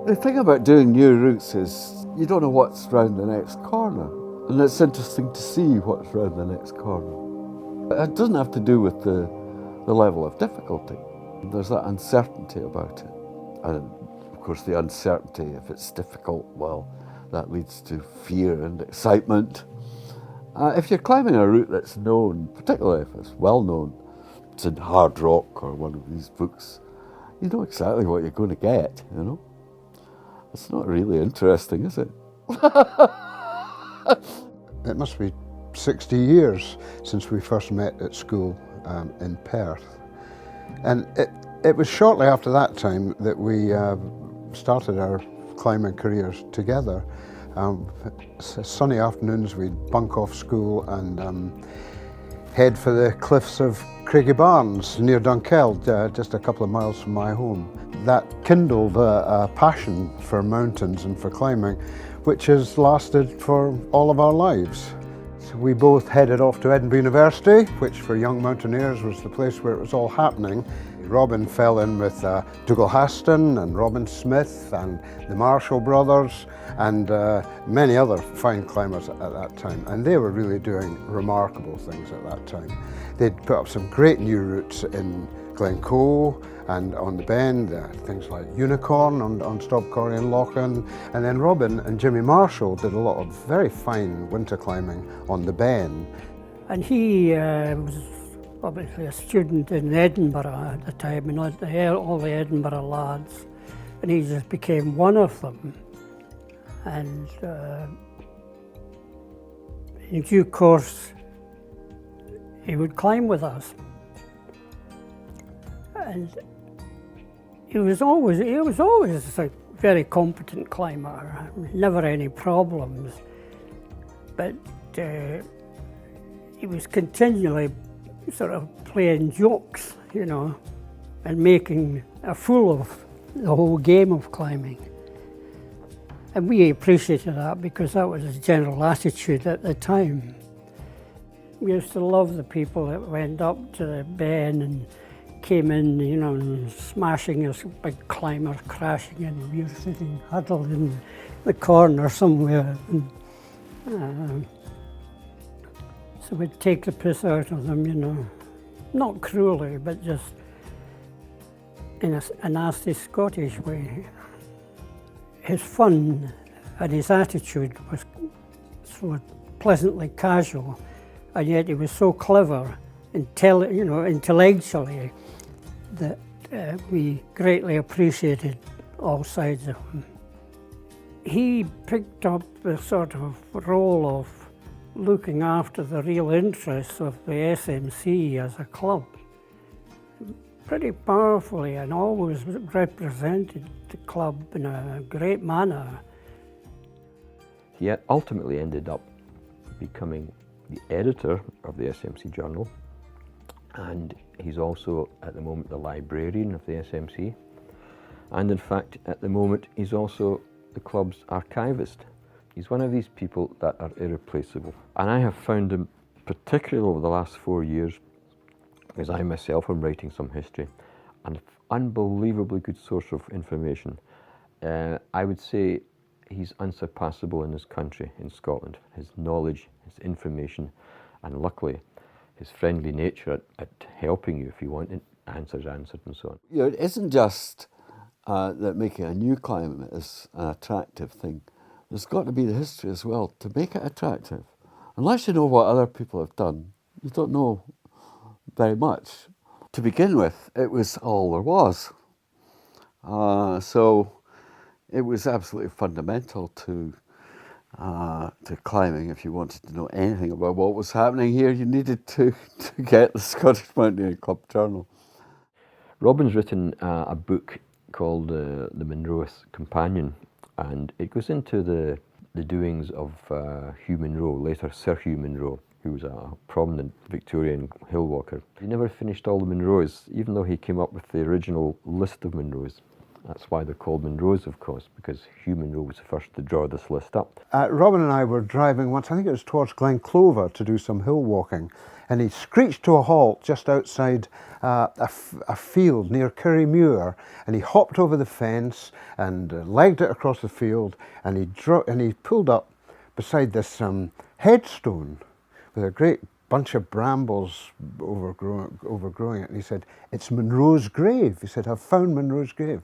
The thing about doing new routes is you don't know what's round the next corner, and it's interesting to see what's round the next corner. It doesn't have to do with the level of difficulty. There's that uncertainty about it. And of course the uncertainty, if it's difficult, well, that leads to fear and excitement. If you're climbing a route that's known, particularly if it's well known, it's in Hard Rock or one of these books, you know exactly what you're going to get, you know? It's not really interesting, is it? It must be 60 years since we first met at school in Perth. And it was shortly after that time that we started our climbing careers together. Sunny afternoons we'd bunk off school and head for the cliffs of Craigiebarnes near Dunkeld, just a couple of miles from my home. That kindled a passion for mountains and for climbing, which has lasted for all of our lives. So we both headed off to Edinburgh University, which for young mountaineers was the place where it was all happening. Robin fell in with Dougal Haston and Robin Smith and the Marshall brothers and many other fine climbers at that time. And they were really doing remarkable things at that time. They'd put up some great new routes in Glencoe and on the Bend, things like Unicorn on Stobcorrie and Lochan. And then Robin and Jimmy Marshall did a lot of very fine winter climbing on the Bend. And he was obviously a student in Edinburgh at the time, and all the Edinburgh lads, and he just became one of them. And in due course, he would climb with us. And he was always a very competent climber, never any problems, but he was continually sort of playing jokes, you know, and making a fool of the whole game of climbing. And we appreciated that because that was his general attitude at the time. We used to love the people that went up to the Ben and came in, you know, and smashing us big climbers, crashing in. We were sitting huddled in the corner somewhere. And, so we'd take the piss out of them, you know, not cruelly, but just in a nasty Scottish way. His fun and his attitude was so pleasantly casual, and yet he was so clever, intellectually, that we greatly appreciated all sides of him. He picked up the sort of role of looking after the real interests of the SMC as a club pretty powerfully, and always represented the club in a great manner. He ultimately ended up becoming the editor of the SMC Journal, and he's also at the moment the librarian of the SMC, and in fact at the moment he's also the club's archivist. He's one of these people that are irreplaceable, and I have found him, particularly over the last 4 years, because I myself am writing some history, an unbelievably good source of information. I would say he's unsurpassable in this country, in Scotland. His knowledge, his information, and luckily his friendly nature at helping you if you want answers answered and so on. You know, it isn't just that making a new climb is an attractive thing. There's got to be the history as well to make it attractive. Unless you know what other people have done, you don't know very much. To begin with, it was all there was. So it was absolutely fundamental to climbing. If you wanted to know anything about what was happening here, you needed to get the Scottish Mountaineering Club Journal. Robin's written a book called The Munro's Companion, and it goes into the doings of Hugh Munro, later Sir Hugh Munro, who was a prominent Victorian hill walker. He never finished all the Munros, even though he came up with the original list of Munros. That's why they're called Munros, of course, because Hugh Munro was the first to draw this list up. Robin and I were driving once, I think it was towards Glenclover, to do some hill walking, and he screeched to a halt just outside a field near Kirriemuir, and he hopped over the fence and legged it across the field, and he pulled up beside this headstone with a great bunch of brambles overgrowing it, and he said, "It's Munro's grave." He said, "I've found Munro's grave."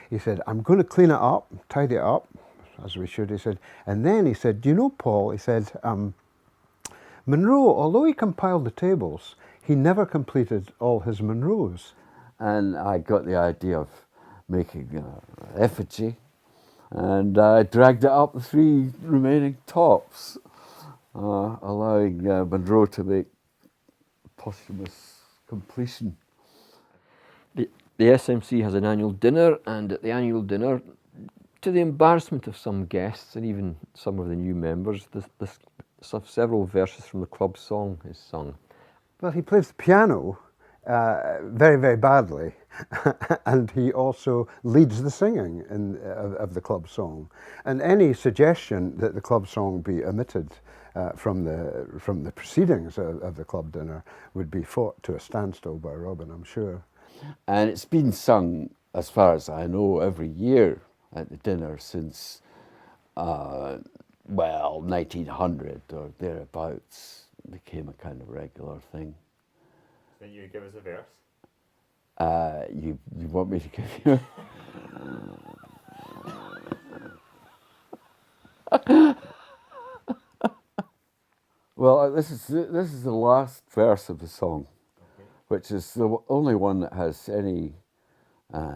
He said, "I'm going to clean it up, tidy it up, as we should," he said. And then he said, "Do you know, Paul," he said, "Munro, although he compiled the tables, he never completed all his Munros." And I got the idea of making an effigy, and I dragged it up the 3 remaining tops, allowing Munro to make posthumous completion. The SMC has an annual dinner, and at the annual dinner, to the embarrassment of some guests and even some of the new members, several verses from the club song is sung. Well, he plays the piano very, very badly, and he also leads the singing of the club song. And any suggestion that the club song be omitted from the proceedings of the club dinner would be fought to a standstill by Robin, I'm sure. And it's been sung, as far as I know, every year at the dinner since, 1900 or thereabouts. It became a kind of regular thing. Then you give us a verse. You want me to give you? Well, this is the last verse of the song, which is the only one that has any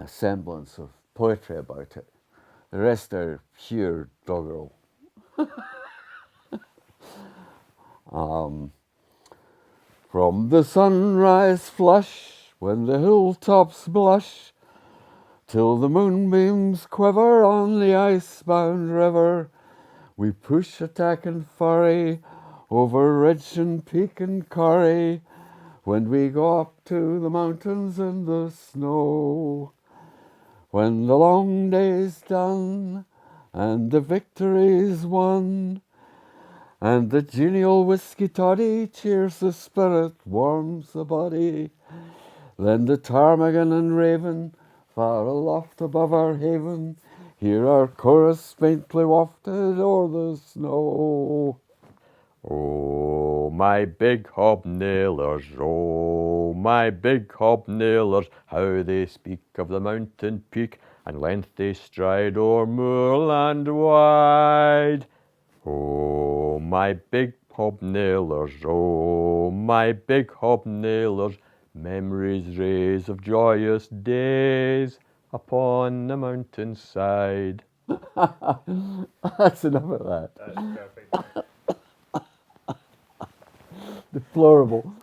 semblance of poetry about it. The rest are pure doggerel. From the sunrise flush, when the hilltops blush, till the moonbeams quiver on the ice-bound river, we push, attack and furry, over ridge and peak and corrie, when we go up to the mountains in the snow. When the long day's done, and the victory's won, and the genial whisky toddy cheers the spirit, warms the body, then the ptarmigan and raven, far aloft above our haven, hear our chorus faintly wafted o'er the snow. Oh, my big hobnailers, oh, my big hobnailers, how they speak of the mountain peak, and length they stride o'er moorland wide. Oh, my big hobnailers, oh, my big hobnailers, memories raise of joyous days upon the mountainside. That's enough of that. That's perfect. Deplorable.